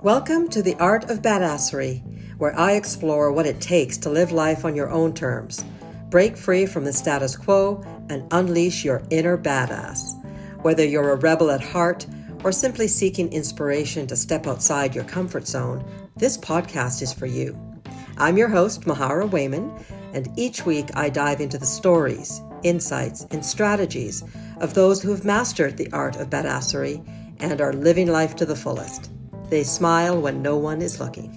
Welcome to the Art of Badassery, where I explore what it takes to live life on your own terms, break free from the status quo, and unleash your inner badass. Whether you're a rebel at heart or simply seeking inspiration to step outside your comfort zone, this podcast is for you. I'm your host, Mahara Wayman, and each week I dive into the stories, insights, and strategies of those who have mastered the art of badassery and are living life to the fullest. They smile when no one is looking.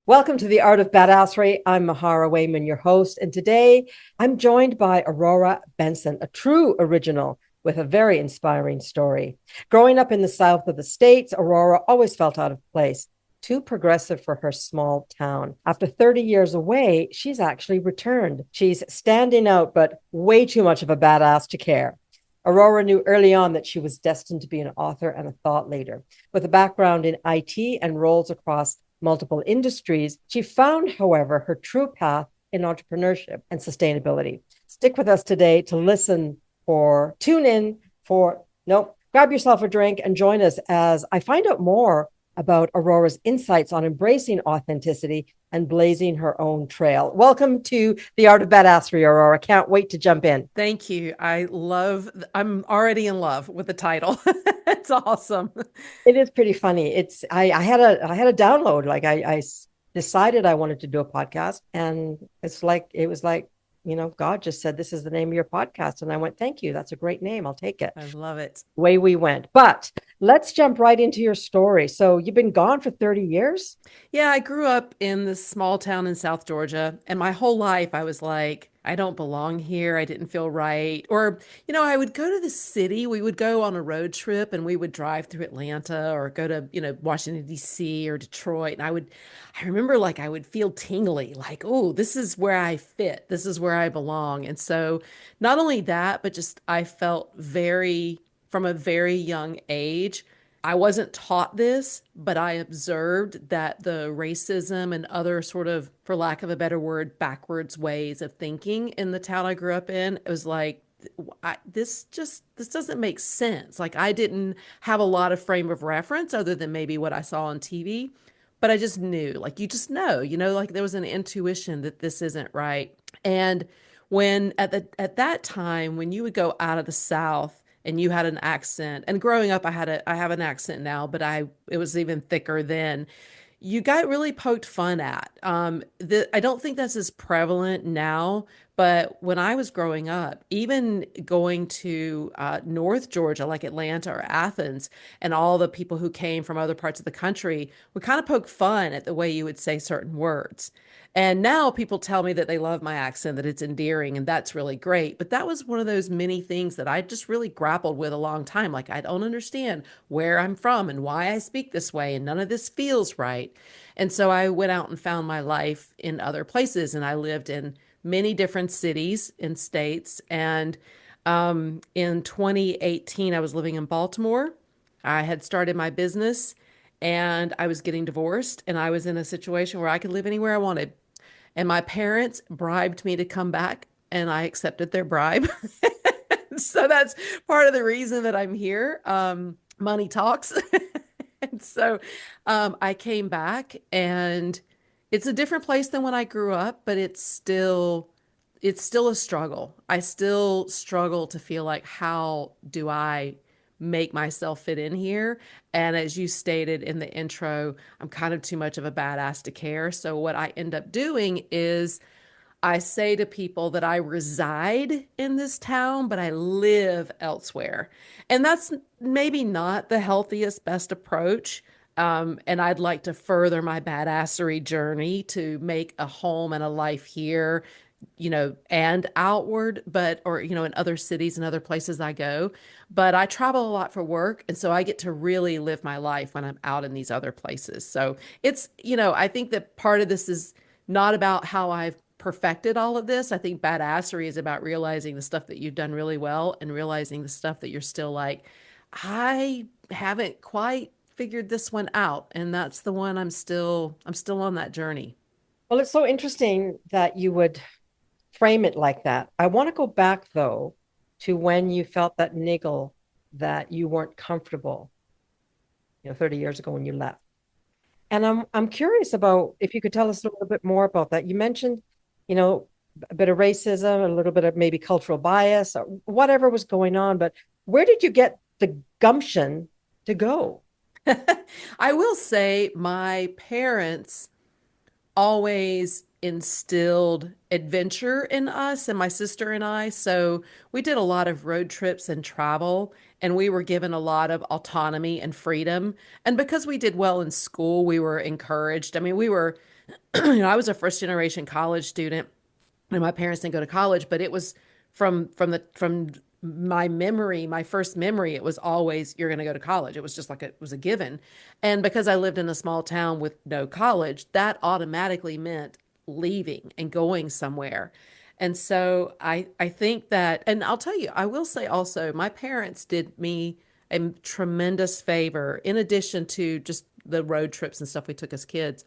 Welcome to the Art of Badassery. I'm Mahara Wayman, your host, and today I'm joined by Aurora Benson, a true original with a very inspiring story. Growing up in the south of the States, Aurora always felt out of place, too progressive for her small town. After 30 years away, she's actually returned. She's standing out, but way too much of a badass to care. Aurora knew early on that she was destined to be an author and a thought leader. With a background in IT and roles across multiple industries, she found, however, her true path in entrepreneurship and sustainability. Stick with us today to grab yourself a drink and join us as I find out more about Aurora's insights on embracing authenticity and blazing her own trail. Welcome to the Art of Badassery, Aurora. Can't wait to jump in. Thank you. I'm already in love with the title. It's awesome. It is pretty funny. I had a download. I decided I wanted to do a podcast, and it was like, God just said, this is the name of your podcast. And I went, thank you. That's a great name. I'll take it. I love it. Away we went. But let's jump right into your story. So you've been gone for 30 years? Yeah, I grew up in this small town in South Georgia, and my whole life I was like, I don't belong here. I didn't feel right. Or, I would go to the city. We would go on a road trip and we would drive through Atlanta or go to, Washington, D.C. or Detroit. And I remember like I would feel tingly, like, oh, this is where I fit. This is where I belong. And so not only that, but just I felt from a very young age, I wasn't taught this, but I observed that the racism and other sort of, for lack of a better word, backwards ways of thinking in the town I grew up in, it was like, this doesn't make sense. Like I didn't have a lot of frame of reference other than maybe what I saw on TV, but I just knew, like you just know, like there was an intuition that this isn't right. And when at that time, when you would go out of the South, and you had an accent, and growing up I have an accent now, but it was even thicker then. You got really poked fun at. I don't think that's as prevalent now, but when I was growing up, even going to North Georgia, like Atlanta or Athens, and all the people who came from other parts of the country would kind of poke fun at the way you would say certain words. And now people tell me that they love my accent, that it's endearing, and that's really great. But that was one of those many things that I just really grappled with a long time. Like, I don't understand where I'm from and why I speak this way, and none of this feels right. And so I went out and found my life in other places, and I lived in many different cities and states. And in 2018, I was living in Baltimore. I had started my business and I was getting divorced, and I was in a situation where I could live anywhere I wanted. And my parents bribed me to come back, and I accepted their bribe. So that's part of the reason that I'm here. Money talks. And so I came back, and it's a different place than when I grew up, but it's still a struggle. I still struggle to feel like, how do I make myself fit in here? And as you stated in the intro, I'm kind of too much of a badass to care. So what I end up doing is I say to people that I reside in this town, but I live elsewhere. And that's maybe not the healthiest, best approach. And I'd like to further my badassery journey to make a home and a life here, and outward, in other cities and other places I go. But I travel a lot for work. And so I get to really live my life when I'm out in these other places. So I think that part of this is not about how I've perfected all of this. I think badassery is about realizing the stuff that you've done really well and realizing the stuff that you're still like, I haven't quite figured this one out. And that's the one I'm still on that journey. Well, it's so interesting that you would frame it like that. I want to go back, though, to when you felt that niggle that you weren't comfortable, 30 years ago when you left. And I'm curious about if you could tell us a little bit more about that. You mentioned, you know, a bit of racism, a little bit of maybe cultural bias, or whatever was going on, but where did you get the gumption to go? I will say my parents always instilled adventure in us and my sister and I. So we did a lot of road trips and travel, and we were given a lot of autonomy and freedom. And because we did well in school, we were encouraged. I mean, we were, I was a first generation college student, and my parents didn't go to college, but it was from my memory, my first memory, it was always you're going to go to college. It was just like it was a given. And because I lived in a small town with no college, that automatically meant leaving and going somewhere. And so I think that, and I'll tell you, I will say also, my parents did me a tremendous favor in addition to just the road trips and stuff we took as kids.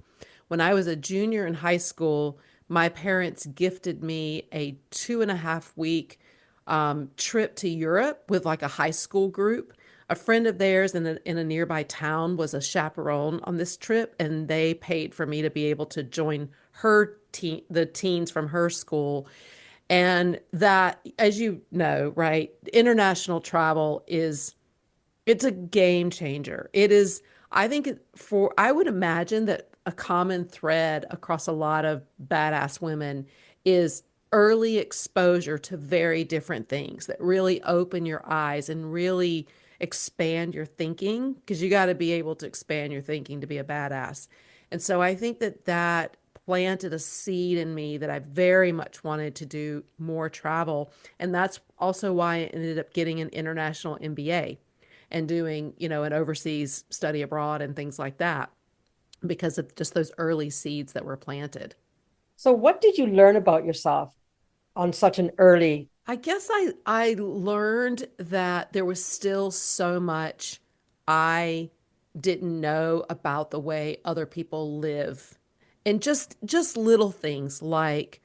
When I was a junior in high school, my parents gifted me a 2.5 week trip to Europe with like a high school group. A friend of theirs in a nearby town was a chaperone on this trip, and they paid for me to be able to join the teens from her school. And that, as you know, right, international travel is it's a game changer. It is, I think I would imagine that a common thread across a lot of badass women is early exposure to very different things that really open your eyes and really expand your thinking, because you got to be able to expand your thinking to be a badass. And so I think that that planted a seed in me that I very much wanted to do more travel. And that's also why I ended up getting an international MBA and doing, an overseas study abroad and things like that because of just those early seeds that were planted. So, what did you learn about yourself on such an early? I guess I learned that there was still so much I didn't know about the way other people live. And just little things like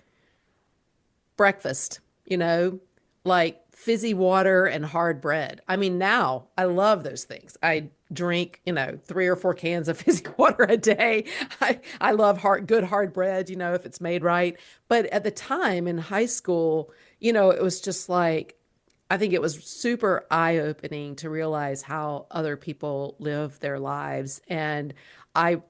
breakfast, like fizzy water and hard bread. I mean, now I love those things. I drink, 3 or 4 cans of fizzy water a day. I love good hard bread, if it's made right. But at the time in high school, it was just like, I think it was super eye-opening to realize how other people live their lives. And I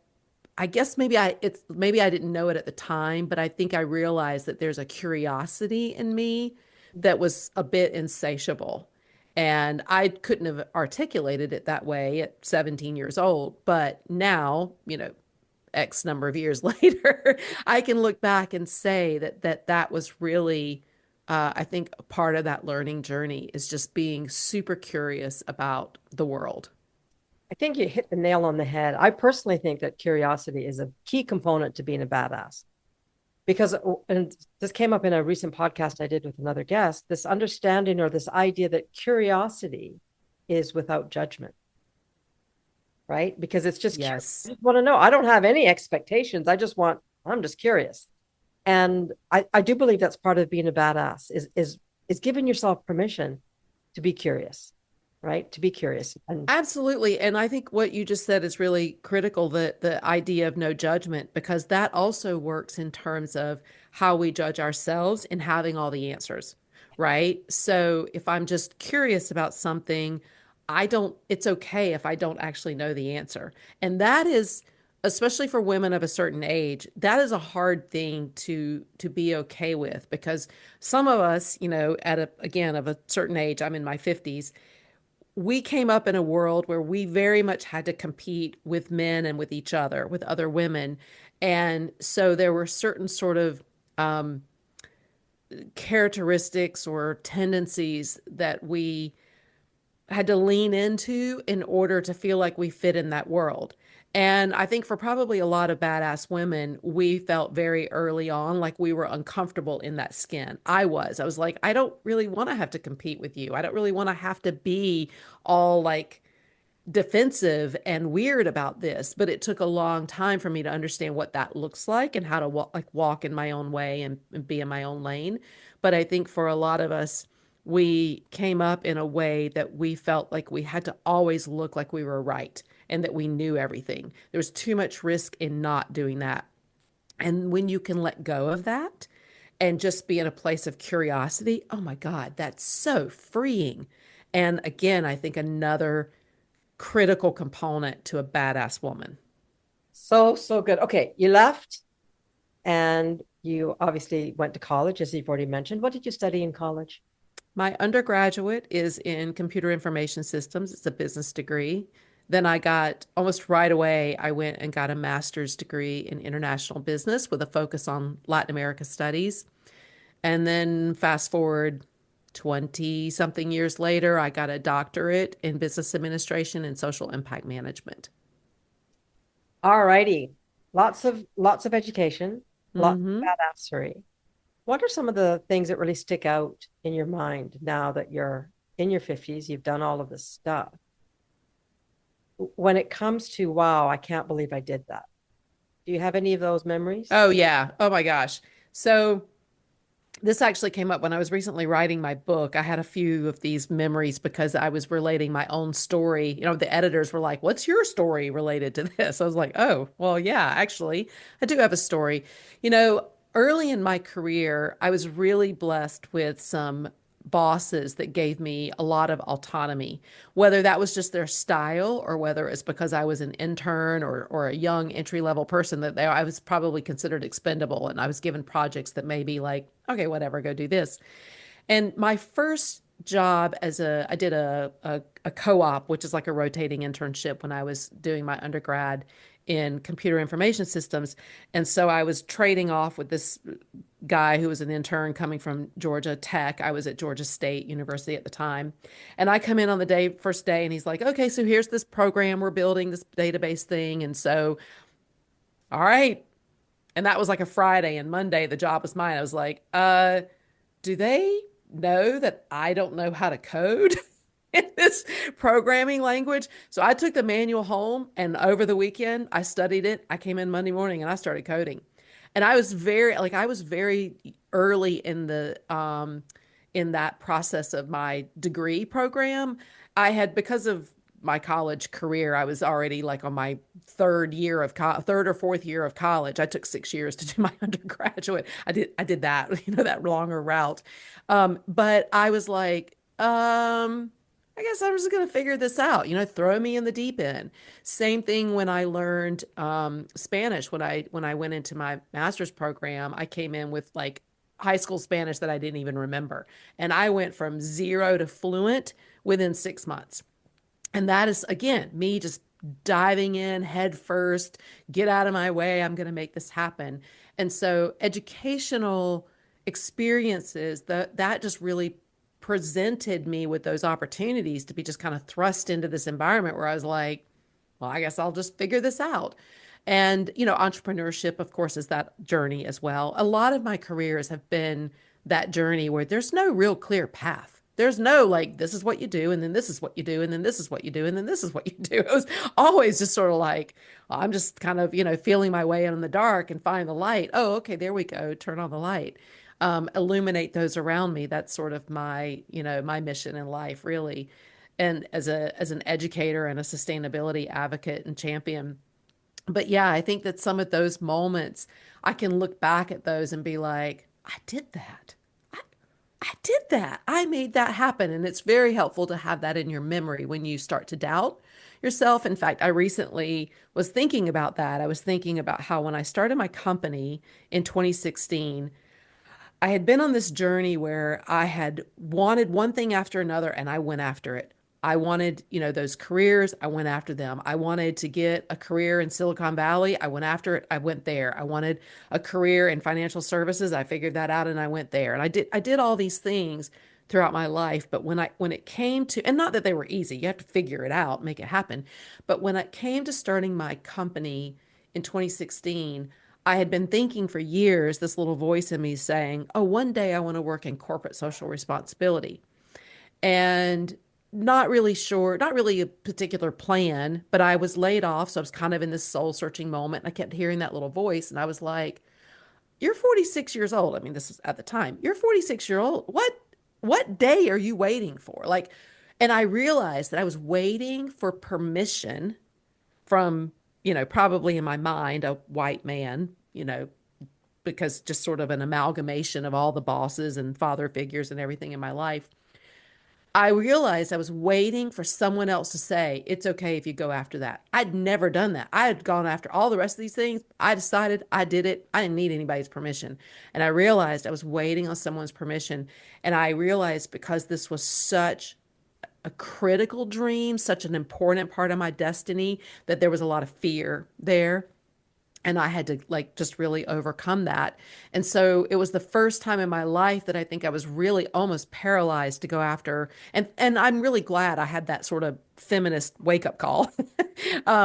I guess maybe I didn't know it at the time, but I think I realized that there's a curiosity in me that was a bit insatiable. And I couldn't have articulated it that way at 17 years old. But now, X number of years later, I can look back and say that was really, I think, a part of that learning journey is just being super curious about the world. I think you hit the nail on the head. I personally think that curiosity is a key component to being a badass because, and this came up in a recent podcast I did with another guest, this understanding or this idea that curiosity is without judgment, right? Because it's just, I Yes. just want to know. I don't have any expectations. I'm just curious. And I do believe that's part of being a badass is giving yourself permission to be curious, right? To be curious. And Absolutely. And I think what you just said is really critical, the idea of no judgment, because that also works in terms of how we judge ourselves and having all the answers, right? So if I'm just curious about something, it's okay if I don't actually know the answer. And that is, especially for women of a certain age, that is a hard thing to be okay with because some of us, again, of a certain age, I'm in my 50s, we came up in a world where we very much had to compete with men and with each other, with other women. And so there were certain sort of characteristics or tendencies that we had to lean into in order to feel like we fit in that world. And I think for probably a lot of badass women, we felt very early on like we were uncomfortable in that skin. I was like, I don't really want to have to compete with you. I don't really want to have to be all like defensive and weird about this. But it took a long time for me to understand what that looks like and how to walk in my own way and be in my own lane. But I think for a lot of us, we came up in a way that we felt like we had to always look like we were right and that we knew everything. There was too much risk in not doing that. And when you can let go of that and just be in a place of curiosity, oh my God, that's so freeing. And again, I think another critical component to a badass woman. So, so good. Okay, you left and you obviously went to college, as you've already mentioned. What did you study in college? My undergraduate is in computer information systems. It's a business degree. Then I got almost right away, I went and got a master's degree in international business with a focus on Latin America studies. And then fast forward 20 something years later, I got a doctorate in business administration and social impact management. All righty. Lots of education, lots Hmm. of badassery. What are some of the things that really stick out in your mind now that you're in your 50s, you've done all of this stuff? When it comes to, wow, I can't believe I did that. Do you have any of those memories? Oh, yeah. Oh, my gosh. So, this actually came up when I was recently writing my book. I had a few of these memories because I was relating my own story. You know, the editors were like, "What's your story related to this?" I was like, "Oh, well, yeah, actually, I do have a story." You know, early in my career, I was really blessed with some bosses that gave me a lot of autonomy, whether that was just their style or whether it's because I was an intern or a young entry level person that I was probably considered expendable and I was given projects that may be like, okay, whatever, go do this. And my first job I did a co-op, which is like a rotating internship when I was doing my undergrad in computer information systems. And so I was trading off with this guy who was an intern coming from Georgia Tech. I was at Georgia State University at the time. And I come in on the first day, and he's like, okay, so here's this program we're building, this database thing. And so, all right. And that was like a Friday, and Monday, the job was mine. I was like, do they know that I don't know how to code in this programming language? So I took the manual home, and over the weekend, I studied it. I came in Monday morning and I started coding. And I was very early in that process of my degree program. I had, because of my college career, I was already like on my third or fourth year of college. I took 6 years to do my undergraduate. I did that, that longer route. But I was like, I guess I'm just gonna figure this out. Throw me in the deep end. Same thing when I learned Spanish. When I went into my master's program, I came in with like high school Spanish that I didn't even remember, and I went from zero to fluent within 6 months. And that is, again, me just diving in head first, get out of my way. I'm going to make this happen. And so, educational experiences, that just really presented me with those opportunities to be just kind of thrust into this environment where I was like, well, I guess I'll just figure this out. And, entrepreneurship, of course, is that journey as well. A lot of my careers have been that journey where there's no real clear path. There's no like, this is what you do, and then this is what you do, and then this is what you do, and then this is what you do. It was always just sort of like, well, I'm just kind of, feeling my way in the dark and find the light. Oh, okay, there we go. Turn on the light. Illuminate those around me. That's sort of my mission in life, really. And as an educator and a sustainability advocate and champion. But yeah, I think that some of those moments, I can look back at those and be like, I did that. I, I did that. I made that happen. And it's very helpful to have that in your memory when you start to doubt yourself. In fact, I recently was thinking about that. I was thinking about how when I started my company in 2016, I had been on this journey where I had wanted one thing after another and I went after it. I wanted, those careers. I went after them. I wanted to get a career in Silicon Valley. I went after it. I went there. I wanted a career in financial services. I figured that out and I went there. And I did all these things throughout my life, but when it came to, and not that they were easy, you have to figure it out, make it happen. But when it came to starting my company in 2016, I had been thinking for years, this little voice in me saying, oh, one day I want to work in corporate social responsibility. And not really sure, not really a particular plan, but I was laid off. So I was kind of in this soul searching moment. And I kept hearing that little voice. And I was like, you're 46 years old. I mean, this is at the time. You're 46 years old. What? what day are you waiting for? Like, and I realized that I was waiting for permission from, probably in my mind, a white man, because just sort of an amalgamation of all the bosses and father figures and everything in my life. I realized I was waiting for someone else to say, it's okay if you go after that. I'd never done that. I had gone after all the rest of these things. I decided I did it. I didn't need anybody's permission. And I realized I was waiting on someone's permission. And I realized because this was such a critical dream, such an important part of my destiny, that there was a lot of fear there, and I had to like just really overcome that. And so it was the first time in my life that I think I was really almost paralyzed to go after. And I'm really glad I had that sort of feminist wake up call,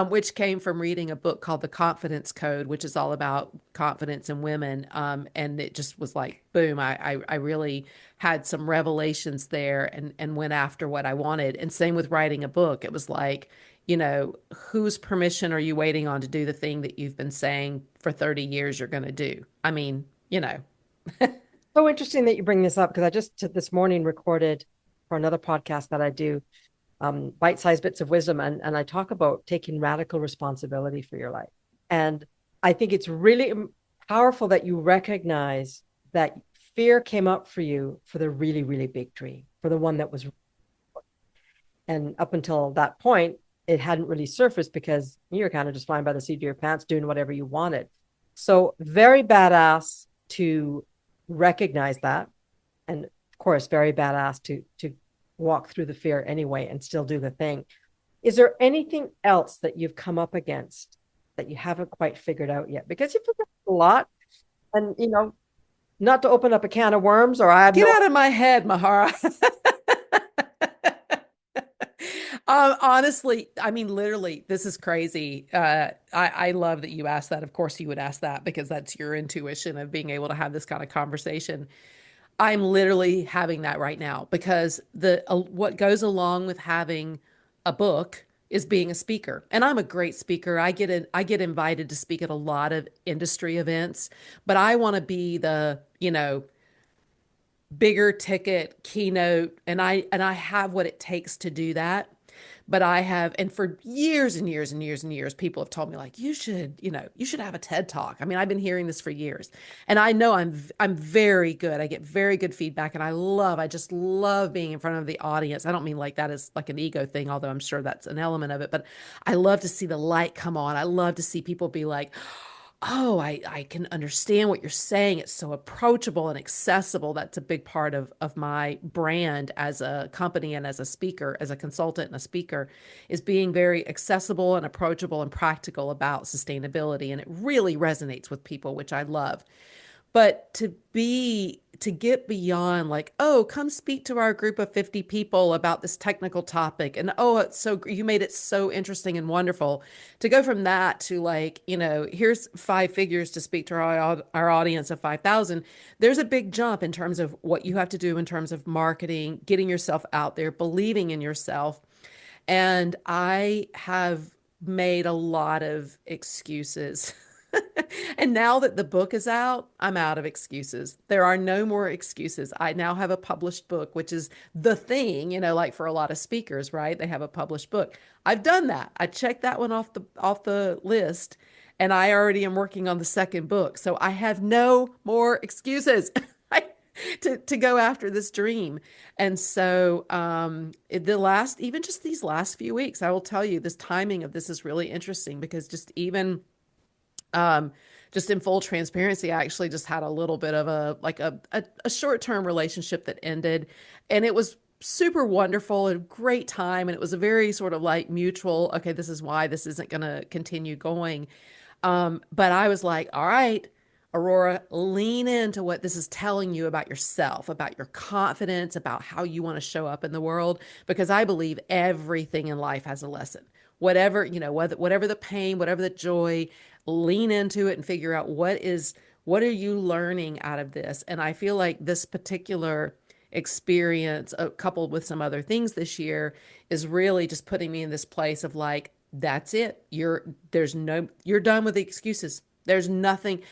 which came from reading a book called The Confidence Code, which is all about confidence in women. And it just was like, boom, I really had some revelations there, and went after what I wanted. And same with writing a book. It was like, whose permission are you waiting on to do the thing that you've been saying for 30 years you're going to do? I mean, So interesting that you bring this up because I just this morning recorded for another podcast that I do, bite-sized bits of wisdom, and I talk about taking radical responsibility for your life. And I think it's really powerful that you recognize that fear came up for you for the really, really big dream, for the one that was, and up until that point, it hadn't really surfaced because you're kind of just flying by the seat of your pants, doing whatever you wanted. So very badass to recognize that. And of course, very badass to walk through the fear anyway and still do the thing. Is there anything else that you've come up against that you haven't quite figured out yet? Because you've figured out a lot, and not to open up a can of worms, or I have get no. out of my head, Mahara. Honestly, I mean, literally, this is crazy. I love that you asked that. Of course, you would ask that because that's your intuition of being able to have this kind of conversation. I'm literally having that right now because the what goes along with having a book is being a speaker. And I'm a great speaker. I get invited to speak at a lot of industry events, but I want to be the, bigger ticket keynote, and I have what it takes to do that. But I have, and for years and years and years and years, people have told me like, you should have a TED Talk. I mean, I've been hearing this for years, and I know I'm very good. I get very good feedback, and I just love being in front of the audience. I don't mean like that as like an ego thing, although I'm sure that's an element of it, but I love to see the light come on. I love to see people be like, oh, I can understand what you're saying. It's so approachable and accessible. That's a big part of my brand as a company and as a speaker, as a consultant and a speaker, is being very accessible and approachable and practical about sustainability. And it really resonates with people, which I love. But to get beyond like, oh, come speak to our group of 50 people about this technical topic. And oh, you made it so interesting and wonderful. To go from that to like, here's five figures to speak to our audience of 5,000. There's a big jump in terms of what you have to do in terms of marketing, getting yourself out there, believing in yourself. And I have made a lot of excuses. And now that the book is out, I'm out of excuses. There are no more excuses. I now have a published book, which is the thing, like for a lot of speakers, right? They have a published book. I've done that. I checked that one off the list, and I already am working on the second book. So I have no more excuses. To go after this dream. And so even just these last few weeks, I will tell you this timing of this is really interesting because um, just in full transparency, I actually just had a little bit of a short-term relationship that ended, and it was super wonderful and great time. And it was a very sort of like mutual, okay, this is why this isn't going to continue going. But I was like, all right, Aurora, lean into what this is telling you about yourself, about your confidence, about how you want to show up in the world, because I believe everything in life has a lesson. Whatever the pain, whatever the joy, lean into it and figure out what are you learning out of this? And I feel like this particular experience, coupled with some other things this year, is really just putting me in this place of like, that's it. You're done with the excuses. There's nothing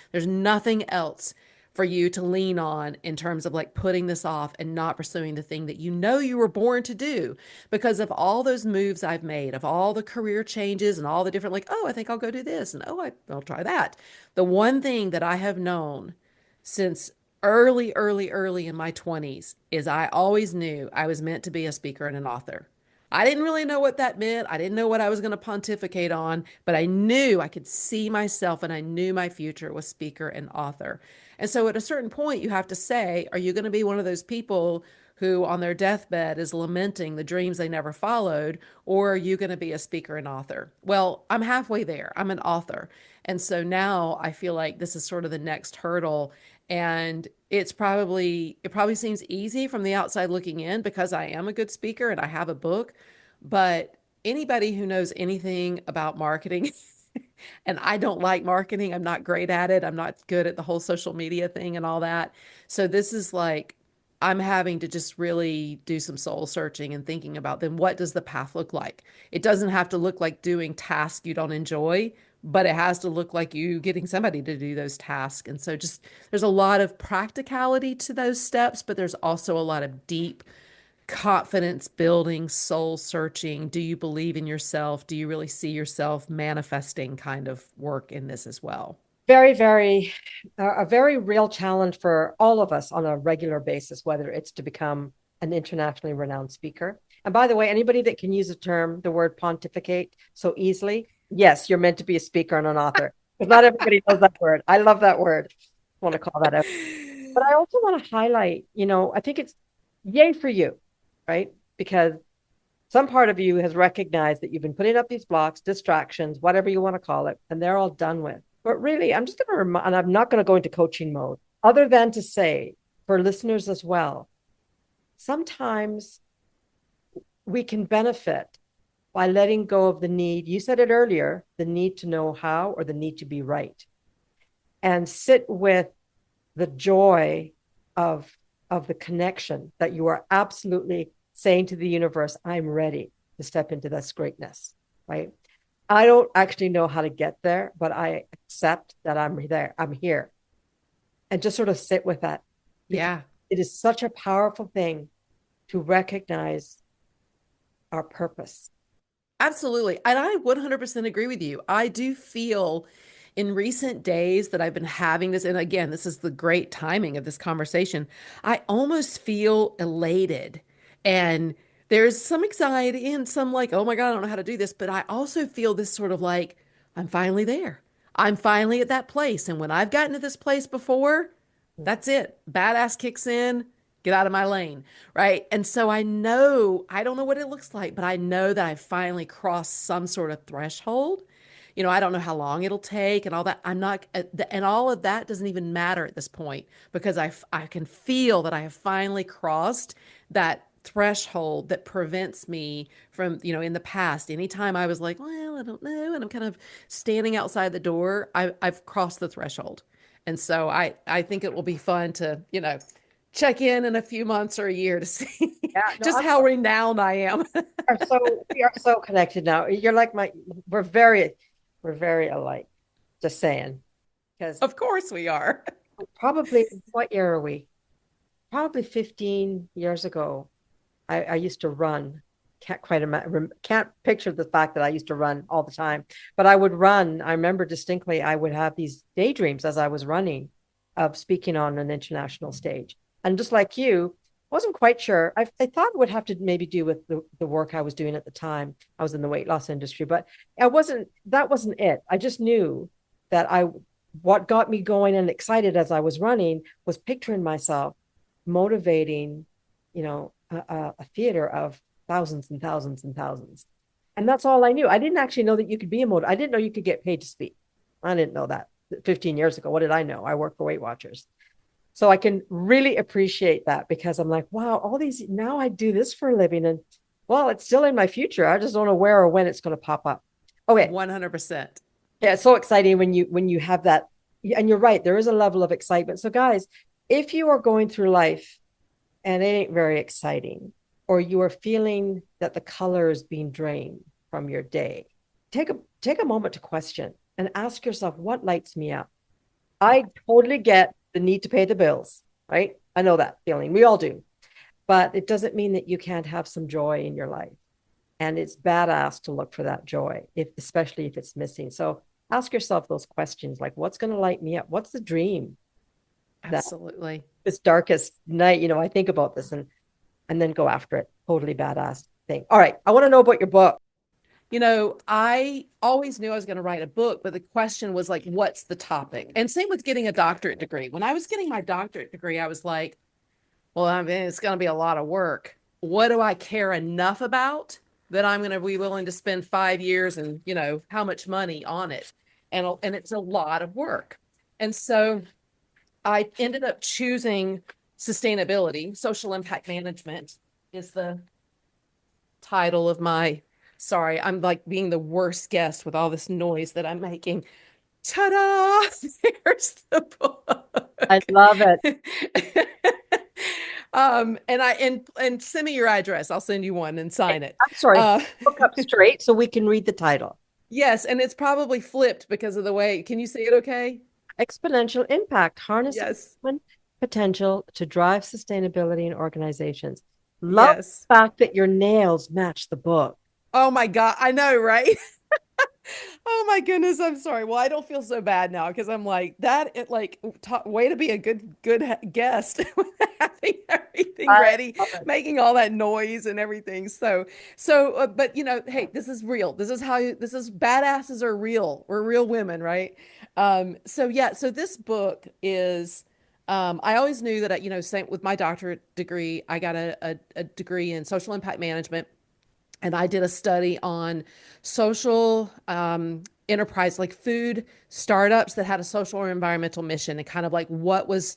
else for you to lean on in terms of like putting this off and not pursuing the thing that you know you were born to do. Because of all those moves I've made, of all the career changes and all the different, like, oh, I think I'll go do this, and oh, I'll try that. The one thing that I have known since early in my 20s is I always knew I was meant to be a speaker and an author. I didn't really know what that meant. I didn't know what I was going to pontificate on, but I knew I could see myself and I knew my future was speaker and author. And so at a certain point, you have to say, are you going to be one of those people who on their deathbed is lamenting the dreams they never followed, or are you going to be a speaker and author? Well, I'm halfway there. I'm an author. And so now I feel like this is sort of the next hurdle. And it probably seems easy from the outside looking in because I am a good speaker and I have a book. But anybody who knows anything about marketing, and I don't like marketing, I'm not great at it. I'm not good at the whole social media thing and all that. So this is like, I'm having to just really do some soul searching and thinking about then what does the path look like? It doesn't have to look like doing tasks you don't enjoy, but it has to look like you getting somebody to do those tasks. And so just there's a lot of practicality to those steps, but there's also a lot of deep confidence building, soul searching. Do you believe in yourself? Do you really see yourself manifesting kind of work in this as well? Very, very, a very real challenge for all of us on a regular basis, whether it's to become an internationally renowned speaker. And by the way, anybody that can use the word pontificate so easily, yes, you're meant to be a speaker and an author. Because not everybody knows that word. I love that word. I want to call that out. But I also want to highlight, I think it's yay for you, right? Because some part of you has recognized that you've been putting up these blocks, distractions, whatever you want to call it, and they're all done with. But really, I'm just going to remind, and I'm not going to go into coaching mode, other than to say for listeners as well, sometimes we can benefit by letting go of the need. You said it earlier, the need to know how or the need to be right, and sit with the joy of the connection that you are absolutely saying to the universe, I'm ready to step into this greatness, right? I don't actually know how to get there, but I accept that I'm there. I'm here. And just sort of sit with that. Because Yeah. it is such a powerful thing to recognize our purpose. Absolutely. And I 100% agree with you. I do feel in recent days that I've been having this, and again, this is the great timing of this conversation. I almost feel elated. And there's some anxiety and some like, oh my God, I don't know how to do this. But I also feel this sort of like, I'm finally there. I'm finally at that place. And when I've gotten to this place before, that's it. Badass kicks in, get out of my lane. Right. And so I know, I don't know what it looks like, but I know that I finally crossed some sort of threshold. I don't know how long it'll take and all that. I'm not, and all of that doesn't even matter at this point because I can feel that I have finally crossed that threshold that prevents me from, in the past, anytime I was like, well, I don't know. And I'm kind of standing outside the door, I've crossed the threshold. And so I think it will be fun to, check in a few months or a year to see Yeah, no, just how renowned I am. we are so connected now. You're like we're very alike. Just saying. Because Of course we are. probably, what year are we? Probably 15 years ago, I used to run. Can't quite imagine, can't picture the fact that I used to run all the time, but I would run. I remember distinctly, I would have these daydreams as I was running of speaking on an international stage. And just like you, wasn't quite sure. I thought it would have to maybe do with the work I was doing at the time. I was in the weight loss industry, but that wasn't it. I just knew that what got me going and excited as I was running was picturing myself motivating, a theater of thousands and thousands and thousands. And that's all I knew. I didn't actually know that you could be a motivator. I didn't know you could get paid to speak. I didn't know that 15 years ago. What did I know? I work for Weight Watchers. So I can really appreciate that because I'm like, wow, all these, now I do this for a living. And well, it's still in my future. I just don't know where or when it's going to pop up. Okay. 100%. Yeah, it's so exciting when you have that. And you're right, there is a level of excitement. So guys, if you are going through life and it ain't very exciting, or you are feeling that the color is being drained from your day, take a moment to question and ask yourself, what lights me up? I totally get the need to pay the bills, right? I know that feeling. We all do. But it doesn't mean that you can't have some joy in your life. And it's badass to look for that joy, if especially if it's missing. So ask yourself those questions like, what's going to light me up? What's the dream that Absolutely. this darkest night, I think about this and then go after it. Totally badass thing. All right. I want to know about your book. I always knew I was going to write a book, but the question was like, what's the topic? And same with getting a doctorate degree. When I was getting my doctorate degree, I was like, well, I mean, it's going to be a lot of work. What do I care enough about that I'm going to be willing to spend 5 years and, how much money on it? And it's a lot of work. And so I ended up choosing sustainability, social impact management is the title of my, sorry, I'm like being the worst guest with all this noise that I'm making. Ta-da! There's the I book. love it. And send me your address. I'll send you one and sign it. I'm sorry. Uh, Look up straight so we can read the title. yes, and it's probably flipped because of the way. Can you see it okay? Exponential impact, harnessing Yes. human potential to drive sustainability in organizations. Love Yes. the fact that your nails match the book. Oh my God. I know, right? Oh my goodness, I'm sorry. Well, I don't feel so bad now because I'm like that. It like way to be a good guest, having everything I ready, love it. making all that noise and everything. So, but hey, this is real. This is badasses are real. We're real women, right? So yeah. So this book is. I always knew that same with my doctorate degree, I got a degree in social impact management, and I did a study on social enterprise, like food startups that had a social or environmental mission, and kind of like what was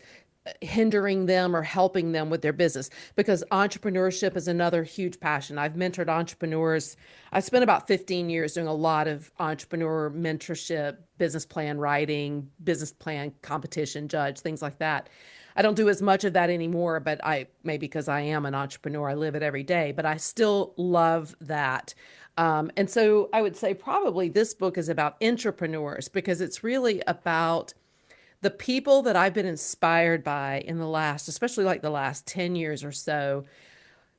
hindering them or helping them with their business. Because entrepreneurship is another huge passion. I've mentored entrepreneurs. I spent about 15 years doing a lot of entrepreneur mentorship, business plan writing, business plan competition judge, things like that. I don't do as much of that anymore, but I maybe because I am an entrepreneur, I live it every day, but I still love that. And so I would say probably this book is about entrepreneurs because it's really about the people that I've been inspired by in the last, especially like the last 10 years or so,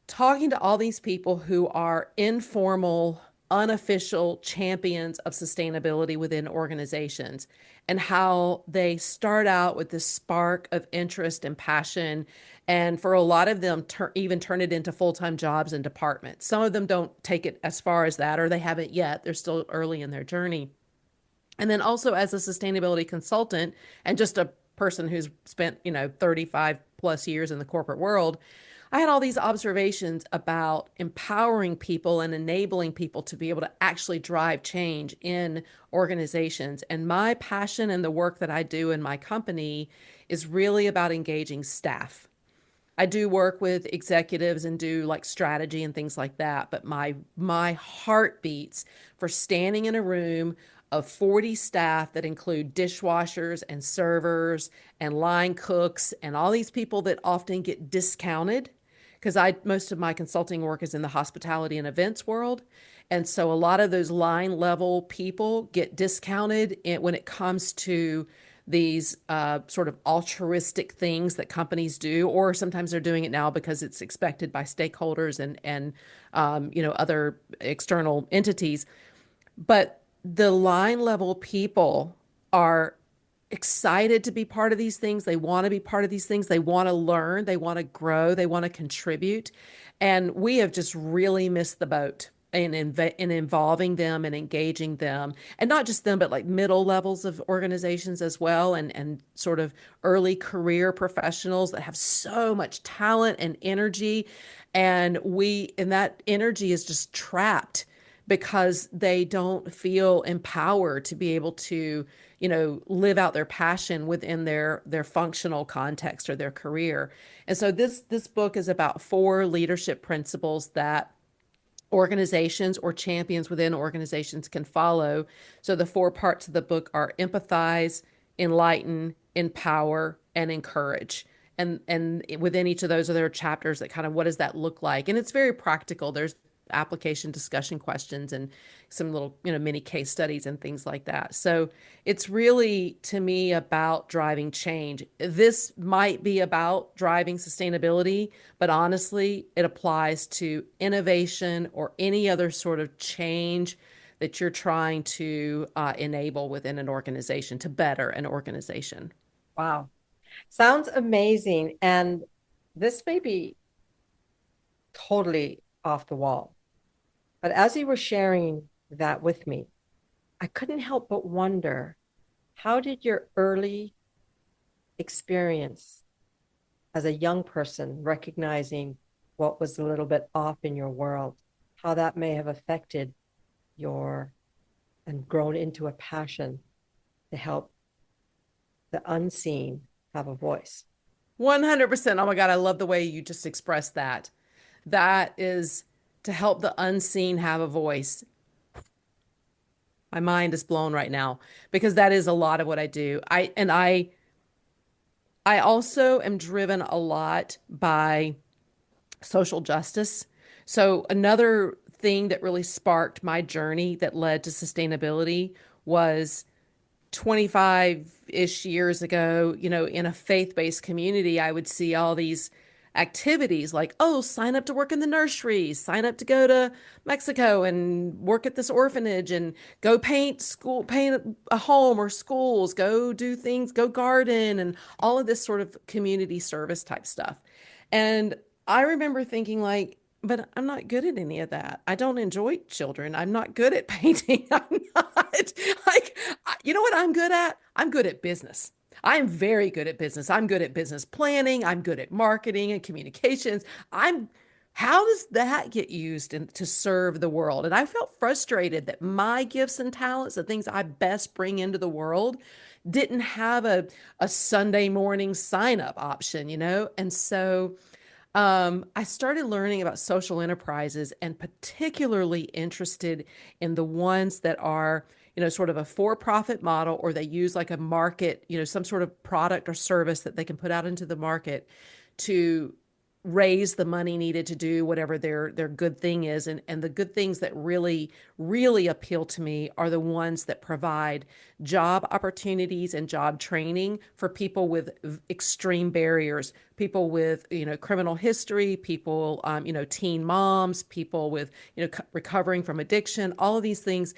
talking to all these people who are informal, unofficial champions of sustainability within organizations and how they start out with this spark of interest and passion. And for a lot of them, even turn it into full-time jobs and departments. Some of them don't take it as far as that, or they haven't yet. They're still early in their journey. And then also as a sustainability consultant and just a person who's spent, 35 plus years in the corporate world, I had all these observations about empowering people and enabling people to be able to actually drive change in organizations. And my passion and the work that I do in my company is really about engaging staff. I do work with executives and do like strategy and things like that, but my heart beats for standing in a room of 40 staff that include dishwashers and servers and line cooks and all these people that often get discounted because I most of my consulting work is in the hospitality and events world. And so a lot of those line level people get discounted when it comes to these sort of altruistic things that companies do, or sometimes they're doing it now because it's expected by stakeholders and other external entities. But the line level people are excited to be part of these things. They want to be part of these things. They want to learn. They want to grow. They want to contribute. And we have just really missed the boat in involving them and engaging them. And not just them, but like middle levels of organizations as well, and sort of early career professionals that have so much talent and energy. And that energy is just trapped because they don't feel empowered to be able to live out their passion within their functional context or their career. And so this book is about 4 leadership principles that organizations or champions within organizations can follow. So the 4 parts of the book are empathize, enlighten, empower, and encourage. And within each of those are there chapters that kind of what does that look like? And it's very practical. There's application discussion questions and some little, mini case studies and things like that. So it's really, to me, about driving change. This might be about driving sustainability, but honestly, it applies to innovation or any other sort of change that you're trying to enable within an organization to better an organization. Wow. Sounds amazing. And this may be totally off the wall. But as you were sharing that with me, I couldn't help but wonder, how did your early experience as a young person recognizing what was a little bit off in your world, how that may have affected your and grown into a passion to help the unseen have a voice? 100%. Oh my God, I love the way you just expressed that. That is to help the unseen have a voice. My mind is blown right now because that is a lot of what I do. I also am driven a lot by social justice. So another thing that really sparked my journey that led to sustainability was 25-ish years ago, in a faith-based community, I would see all these activities like, oh, sign up to work in the nursery, sign up to go to Mexico and work at this orphanage and go paint a home or schools, go do things, go garden, and all of this sort of community service type stuff. And I remember thinking like, but I'm not good at any of that. I don't enjoy children. I'm not good at painting. I'm not like, you know what I'm good at? I'm good at business. I'm very good at business. I'm good at business planning. I'm good at marketing and communications. How does that get used to serve the world? And I felt frustrated that my gifts and talents, the things I best bring into the world, didn't have a Sunday morning sign up option, And so I started learning about social enterprises and particularly interested in the ones that are, sort of a for-profit model, or they use like a market, some sort of product or service that they can put out into the market to raise the money needed to do whatever their good thing is. And the good things that really, really appeal to me are the ones that provide job opportunities and job training for people with extreme barriers, people with, criminal history, people, teen moms, people with, recovering from addiction, all of these things.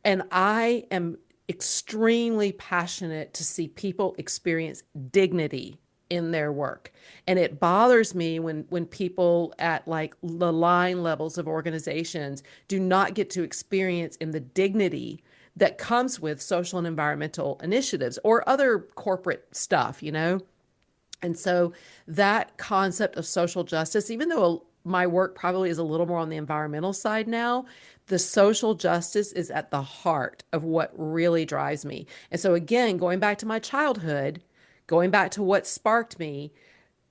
And I am extremely passionate to see people experience dignity in their work. And it bothers me when people at like the line levels of organizations do not get to experience in the dignity that comes with social and environmental initiatives or other corporate stuff. And so that concept of social justice, even though my work probably is a little more on the environmental side now, the social justice is at the heart of what really drives me. And so, again, going back to my childhood, going back to what sparked me,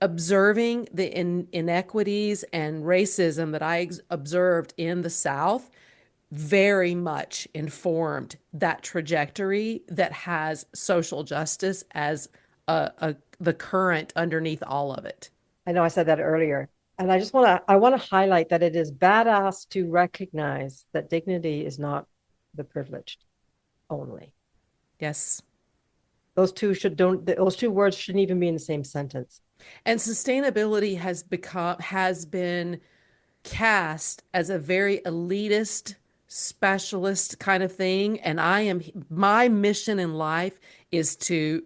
observing the inequities and racism that I observed in the South very much informed that trajectory that has social justice as the current underneath all of it. I know I said that earlier. And I want to highlight that it is badass to recognize that dignity is not the privileged only. Yes. Those two words shouldn't even be in the same sentence. And sustainability has been cast as a very elitist, specialist kind of thing. And my mission in life is to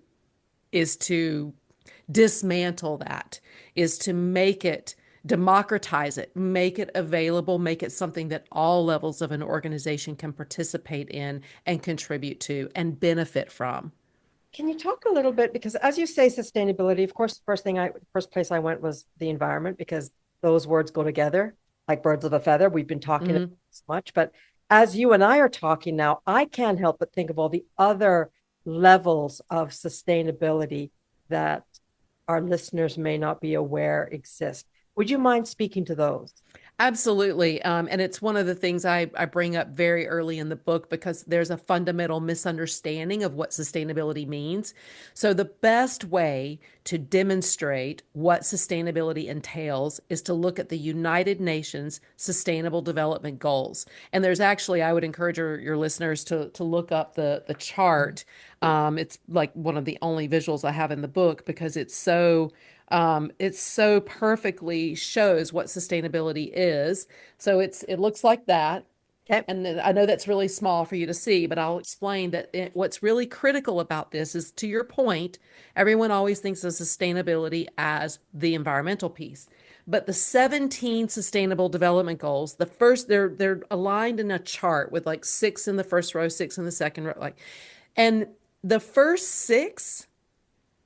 dismantle that, is to make it, democratize it, make it available, make it something that all levels of an organization can participate in and contribute to and benefit from. Can you talk a little bit, because as you say sustainability, of course, first place I went was the environment, because those words go together like birds of a feather. We've been talking about this much, but as you and I are talking now, I can't help but think of all the other levels of sustainability that our listeners may not be aware exist. Would you mind speaking to those? Absolutely. And it's one of the things I bring up very early in the book because there's a fundamental misunderstanding of what sustainability means. So, the best way to demonstrate what sustainability entails is to look at the United Nations Sustainable Development Goals. And there's actually, I would encourage your listeners to look up the chart. It's like one of the only visuals I have in the book because it so perfectly shows what sustainability is. So it looks like that. Okay. And I know that's really small for you to see, but I'll explain that what's really critical about this is, to your point, everyone always thinks of sustainability as the environmental piece. But the 17 sustainable development goals, the first they're aligned in a chart with like six in the first row, six in the second row, like, and the first six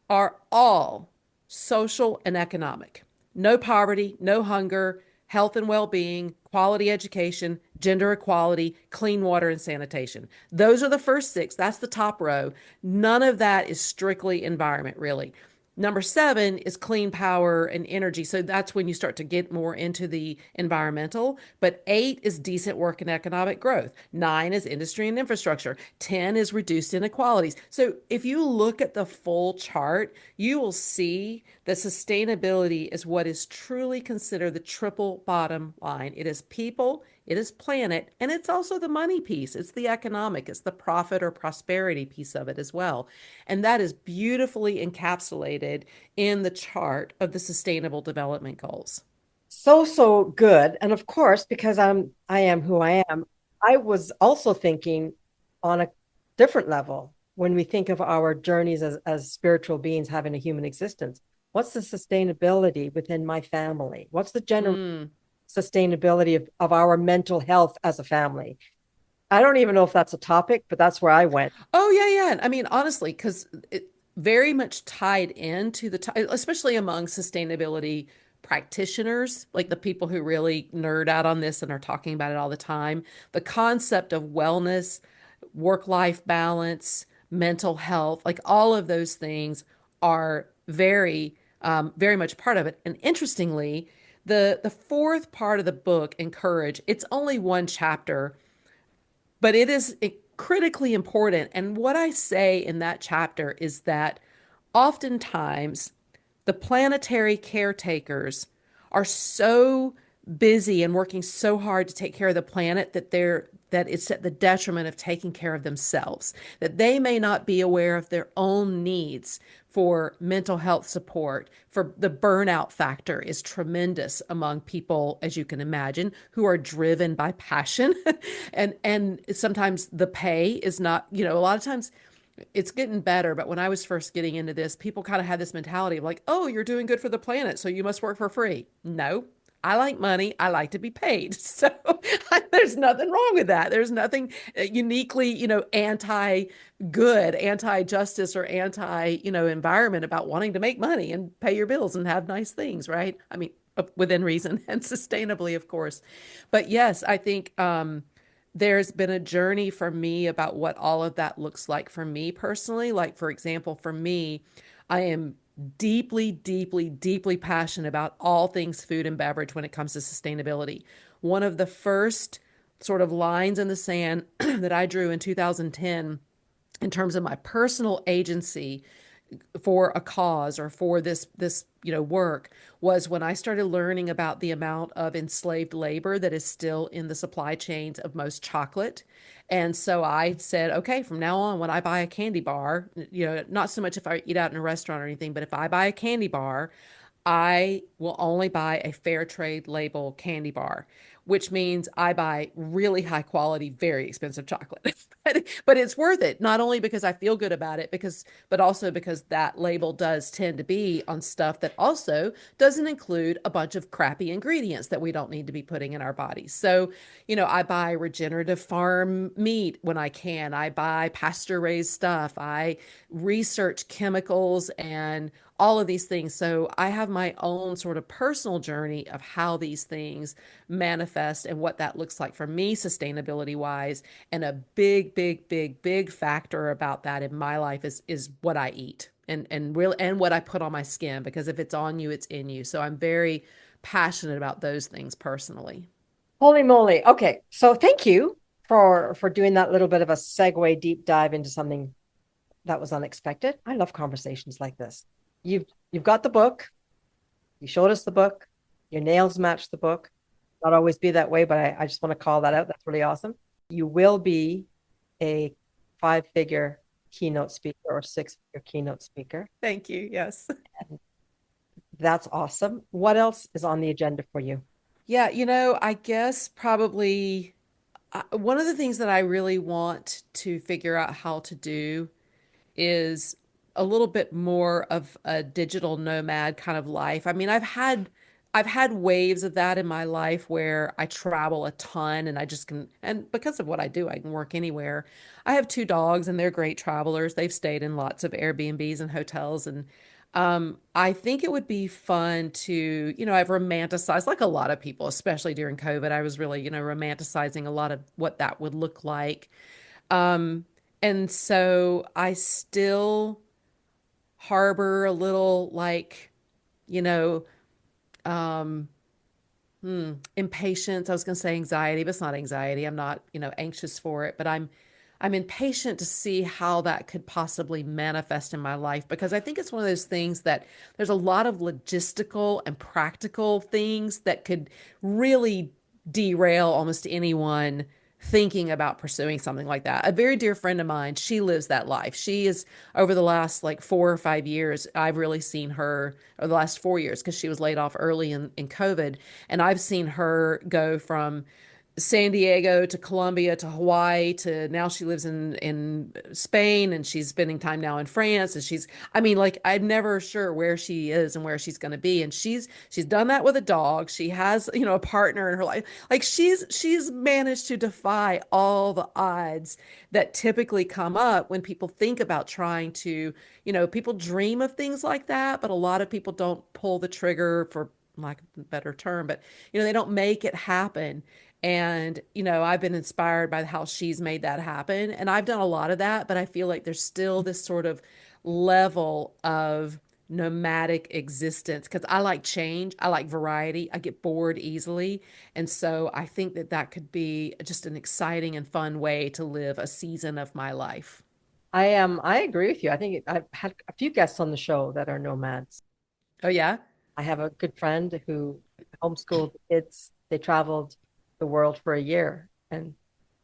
are all social and economic. No poverty, no hunger, health and well being, quality education, gender equality, clean water, and sanitation. Those are the first six. That's the top row. None of that is strictly environment, really. Number seven is clean power and energy. So that's when you start to get more into the environmental. But eight is decent work and economic growth. Nine is industry and infrastructure. 10 is reduced inequalities. So if you look at the full chart, you will see that sustainability is what is truly considered the triple bottom line. It is people, it is planet, and it's also the money piece. It's the economic, it's the profit or prosperity piece of it as well. And that is beautifully encapsulated in the chart of the Sustainable Development Goals. So, so good. And of course, because I am who I am, I was also thinking on a different level when we think of our journeys as spiritual beings having a human existence. What's the sustainability within my family? What's the general Mm. sustainability of our mental health as a family? I don't even know if that's a topic, but that's where I went. Oh, yeah, yeah. I mean, honestly, because it very much tied into especially among sustainability practitioners, like the people who really nerd out on this and are talking about it all the time. The concept of wellness, work-life balance, mental health, like all of those things are very much part of it. And interestingly, the fourth part of the book, Encourage, it's only one chapter, but it is critically important. And what I say in that chapter is that oftentimes the planetary caretakers are so busy and working so hard to take care of the planet that it's at the detriment of taking care of themselves, that they may not be aware of their own needs for mental health support. For the burnout factor is tremendous among people, as you can imagine, who are driven by passion. And sometimes the pay is not, a lot of times it's getting better, but when I was first getting into this, people kind of had this mentality of like, oh, you're doing good for the planet, so you must work for free. No, I like money. I like to be paid. So there's nothing wrong with that. There's nothing uniquely, anti-good, anti-justice, or environment about wanting to make money and pay your bills and have nice things, right? I mean, within reason and sustainably, of course. But yes, I think there's been a journey for me about what all of that looks like for me personally. Like, for example, for me, I am deeply, deeply, deeply passionate about all things food and beverage when it comes to sustainability. One of the first sort of lines in the sand that I drew in 2010 in terms of my personal agency for a cause or for this work was when I started learning about the amount of enslaved labor that is still in the supply chains of most chocolate. And so I said, okay, from now on, when I buy a candy bar, not so much if I eat out in a restaurant or anything, but if I buy a candy bar, I will only buy a fair trade label candy bar, which means I buy really high quality, very expensive chocolate. But it's worth it, not only because I feel good about it, but also because that label does tend to be on stuff that also doesn't include a bunch of crappy ingredients that we don't need to be putting in our bodies. So, I buy regenerative farm meat when I can. I buy pasture raised stuff. I research chemicals and all of these things. So I have my own sort of personal journey of how these things manifest and what that looks like for me sustainability wise. And a big, big, big, big factor about that in my life is what I eat and what I put on my skin, because if it's on you, it's in you. So I'm very passionate about those things personally. Holy moly. Okay. So thank you for doing that little bit of a segue deep dive into something that was unexpected. I love conversations like this. You've got the book. You showed us the book. Your nails match the book. Not always be that way, but I just want to call that out. That's really awesome. You will be a five-figure keynote speaker or six-figure keynote speaker. Thank you. Yes. That's awesome. What else is on the agenda for you? Yeah, I guess probably one of the things that I really want to figure out how to do is a little bit more of a digital nomad kind of life. I mean, I've had waves of that in my life where I travel a ton and I just can, and because of what I do, I can work anywhere. I have two dogs and they're great travelers. They've stayed in lots of Airbnbs and hotels and I think it would be fun to, I've romanticized, like a lot of people, especially during COVID, I was really, romanticizing a lot of what that would look like. Um, and so I still harbor a little like, you know, um, impatience. I was going to say anxiety, but it's not anxiety. I'm not, anxious for it, but I'm impatient to see how that could possibly manifest in my life because I think it's one of those things that there's a lot of logistical and practical things that could really derail almost anyone thinking about pursuing something like that. A very dear friend of mine, she lives that life. She is over the last like 4 or 5 years, I've really seen her, or the last 4 years, because she was laid off early in COVID. And I've seen her go from San Diego to Colombia to Hawaii to now she lives in Spain and she's spending time now in France and I mean like I'm never sure where she is and where she's going to be and she's done that with a dog. She has, a partner in her life. Like she's managed to defy all the odds that typically come up when people think about trying to, people dream of things like that, but a lot of people don't pull the trigger for lack of a better term, but they don't make it happen. And, I've been inspired by how she's made that happen. And I've done a lot of that, but I feel like there's still this sort of level of nomadic existence because I like change. I like variety. I get bored easily. And so I think that that could be just an exciting and fun way to live a season of my life. I agree with you. I've had a few guests on the show that are nomads. Oh, yeah. I have a good friend who homeschooled the kids. They traveled the world for a year and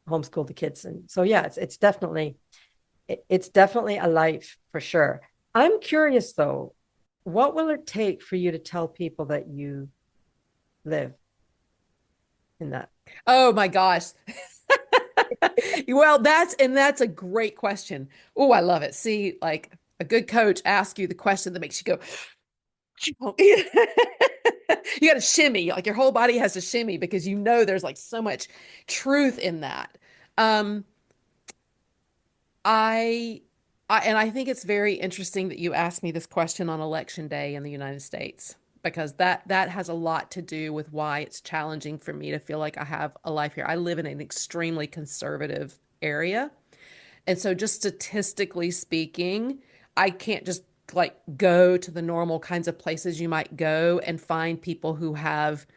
homeschooled the kids. And so yeah, it's definitely a life for sure. I'm curious though, what will it take for you to tell people that you live in that? Oh, my gosh. Well, that's a great question. Oh, I love it. See, like a good coach asks you the question that makes you go, you got to shimmy, like your whole body has to shimmy because there's like so much truth in that. Um, I, and I think it's very interesting that you asked me this question on election day in the United States because that has a lot to do with why it's challenging for me to feel like I have a life here. I live in an extremely conservative area. And so just statistically speaking, I can't just like go to the normal kinds of places you might go and find people who have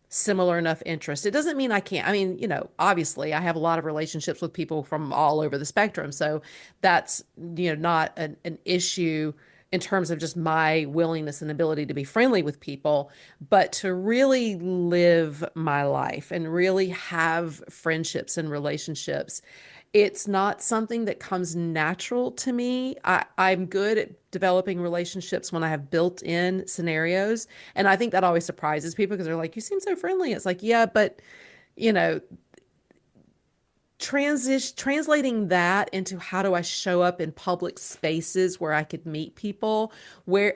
similar enough interests. It doesn't mean I can't. I mean, obviously I have a lot of relationships with people from all over the spectrum. So that's, not an issue in terms of just my willingness and ability to be friendly with people, but to really live my life and really have friendships and relationships. It's not something that comes natural to me. I'm good at developing relationships when I have built-in scenarios. And I think that always surprises people because they're like, you seem so friendly. It's like, yeah, but you know, translating that into how do I show up in public spaces where I could meet people,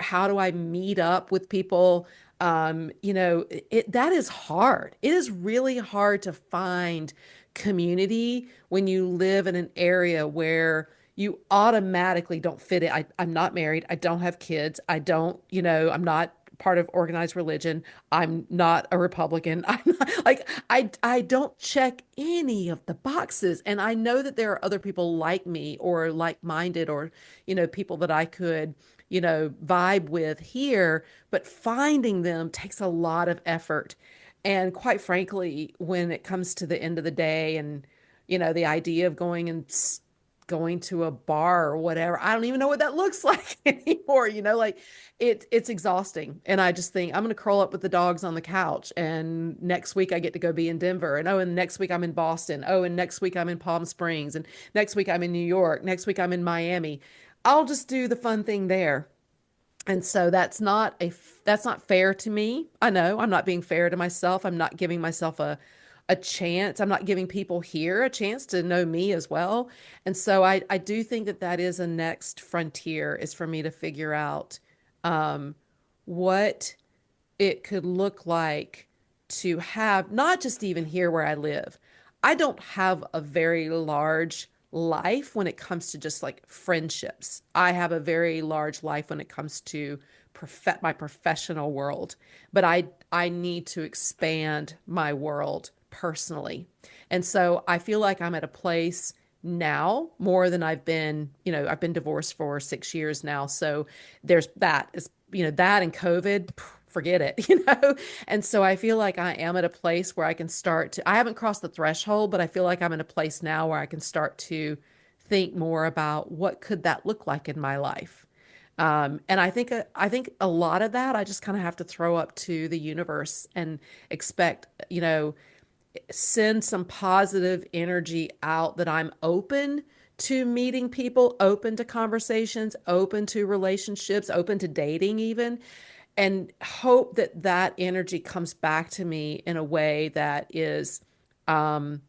how do I meet up with people? That is hard. It is really hard to find community when you live in an area where you automatically don't fit it. I'm not married. I don't have kids. I'm not part of organized religion. I'm not a Republican. I'm not, like I don't check any of the boxes. And I know that there are other people like me or like-minded or, people that I could, vibe with here, but finding them takes a lot of effort. And quite frankly, when it comes to the end of the day and, the idea of going to a bar or whatever, I don't even know what that looks like anymore, like it's exhausting. And I just think I'm going to curl up with the dogs on the couch. And next week I get to go be in Denver. And next week I'm in Boston. Oh, and next week I'm in Palm Springs. And next week I'm in New York. Next week I'm in Miami. I'll just do the fun thing there. And so that's not fair to me. I know I'm not being fair to myself. I'm not giving myself a chance. I'm not giving people here a chance to know me as well. And so I do think that that is a next frontier, is for me to figure out um, what it could look like to have, not just even here where I live. I don't have a very large life when it comes to just like friendships. I have a very large life when it comes to my professional world, but I need to expand my world personally. And so I feel like I'm at a place now more than I've been divorced for 6 years now. So there's that is, that and COVID, forget it. And so I feel like I am at a place where I can start to, I haven't crossed the threshold, but I feel like I'm in a place now where I can start to think more about what could that look like in my life. And I think a lot of that I just kind of have to throw up to the universe and expect, send some positive energy out that I'm open to meeting people, open to conversations, open to relationships, open to dating even, and hope that that energy comes back to me in a way that is um,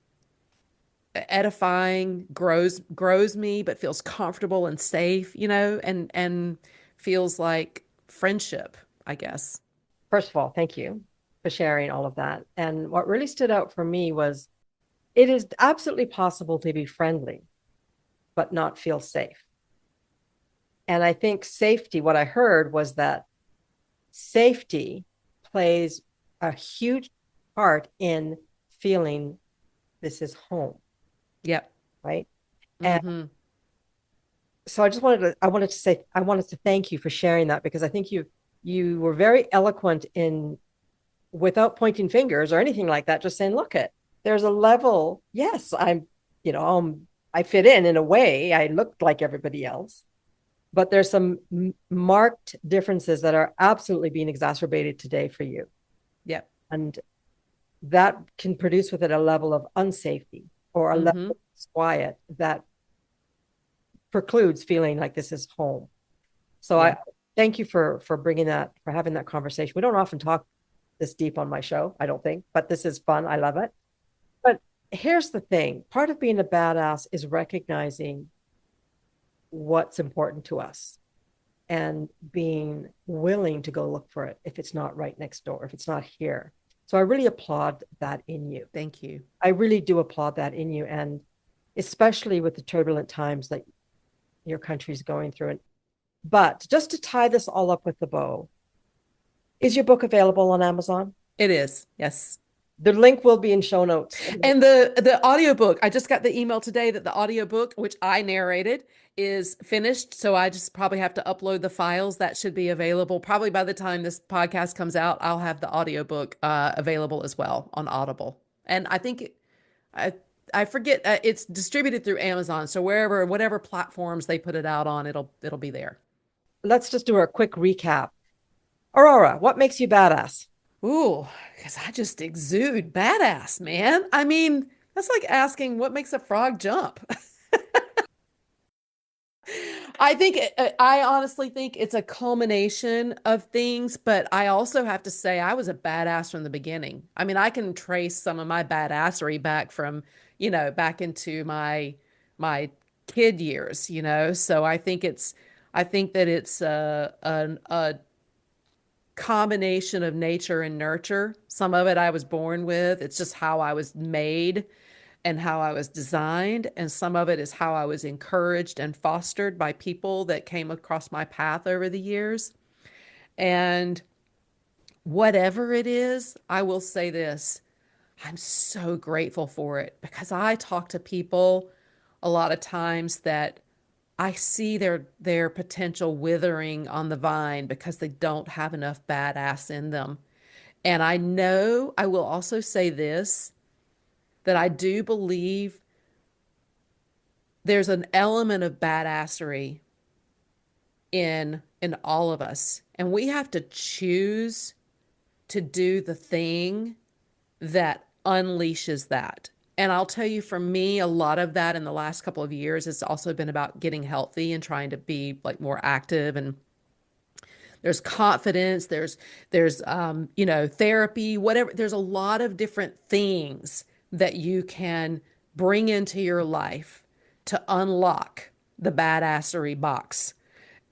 edifying, grows me, but feels comfortable and safe, and feels like friendship, I guess. First of all, thank you for sharing all of that. And what really stood out for me was it is absolutely possible to be friendly, but not feel safe. And I think safety, what I heard was that safety plays a huge part in feeling this is home, Yep. right? And Mm-hmm. so I wanted to thank you for sharing that because I think you were very eloquent in without pointing fingers or anything like that, just saying, look, there's a level. Yes, I fit in a way. I looked like everybody else, but there's some marked differences that are absolutely being exacerbated today for you. Yep. And that can produce with it a level of unsafety or a level Mm-hmm. of disquiet that precludes feeling like this is home. So Yeah. I thank you for bringing that, for having that conversation. We don't often talk this deep on my show, I don't think, but this is fun. I love it. But here's the thing. Part of being a badass is recognizing what's important to us and being willing to go look for it if it's not right next door, if it's not here. So I really applaud that in you. Thank you. I really do applaud that in you. And especially with the turbulent times that your country's going through. But just to tie this all up with the bow, is your book available on Amazon? It is. Yes. The link will be in show notes. And the audiobook, I just got the email today that the audiobook, which I narrated, is finished. So I just probably have to upload the files. That should be available. Probably by the time this podcast comes out, I'll have the audiobook available as well on Audible. And I I forget, it's distributed through Amazon. So whatever platforms they put it out on, it'll be there. Let's just do a quick recap. Aurora, what makes you badass? Ooh, because I just exude badass, man. I mean, that's like asking what makes a frog jump. I honestly think it's a culmination of things, but I also have to say I was a badass from the beginning. I mean, I can trace some of my badassery back from, back into my kid years, So I think that it's a combination of nature and nurture. Some of it I was born with. It's just how I was made and how I was designed. And some of it is how I was encouraged and fostered by people that came across my path over the years. And whatever it is, I will say this: I'm so grateful for it because I talk to people a lot of times that I see their potential withering on the vine because they don't have enough badass in them. And I know I will also say this, that I do believe there's an element of badassery in all of us. And we have to choose to do the thing that unleashes that. And I'll tell you, for me, a lot of that in the last couple of years has also been about getting healthy and trying to be like more active. And there's confidence, there's therapy, whatever. There's a lot of different things that you can bring into your life to unlock the badassery box.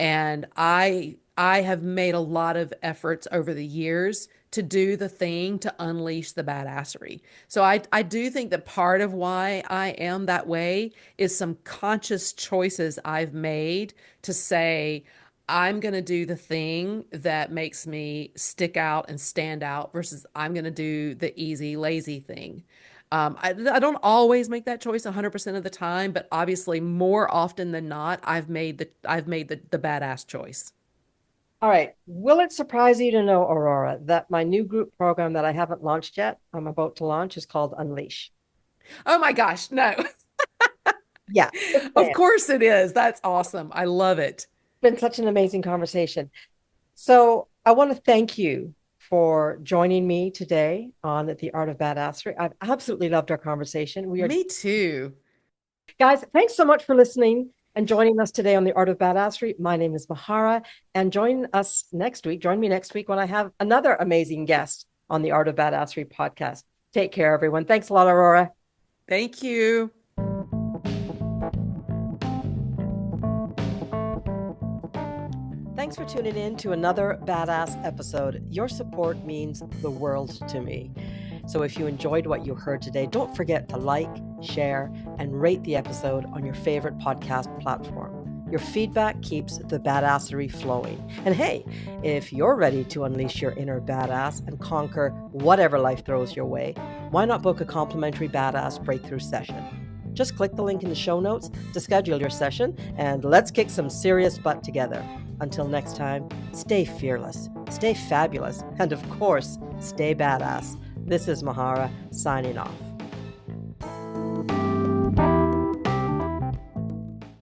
And I have made a lot of efforts over the years to do the thing to unleash the badassery. So I do think that part of why I am that way is some conscious choices I've made to say, I'm going to do the thing that makes me stick out and stand out versus I'm going to do the easy, lazy thing. I don't always make that choice 100% of the time, but obviously more often than not, I've made the badass choice. All right. Will it surprise you to know, Aurora, that my new group program that I haven't launched yet, I'm about to launch, is called Unleash? Oh my gosh, no. Yeah, it's Of course it is. That's awesome. I love it. been such an amazing conversation. So I want to thank you for joining me today on The Art of Badassery. I've absolutely loved our conversation. We are, Me too. guys, thanks so much for listening and joining us today on The Art of Badassery. My name is Mahara, and join us next week. Join me next week when I have another amazing guest on The Art of Badassery podcast. Take care, everyone. Thanks a lot, Aurora. Thank you. Thanks for tuning in to another badass episode. Your support means the world to me. So if you enjoyed what you heard today, don't forget to like, share, and rate the episode on your favorite podcast platform. Your feedback keeps the badassery flowing. And hey, if you're ready to unleash your inner badass and conquer whatever life throws your way, why not book a complimentary badass breakthrough session? Just click the link in the show notes to schedule your session, and let's kick some serious butt together. Until next time, stay fearless, stay fabulous, and of course, stay badass. This is Mahara signing off.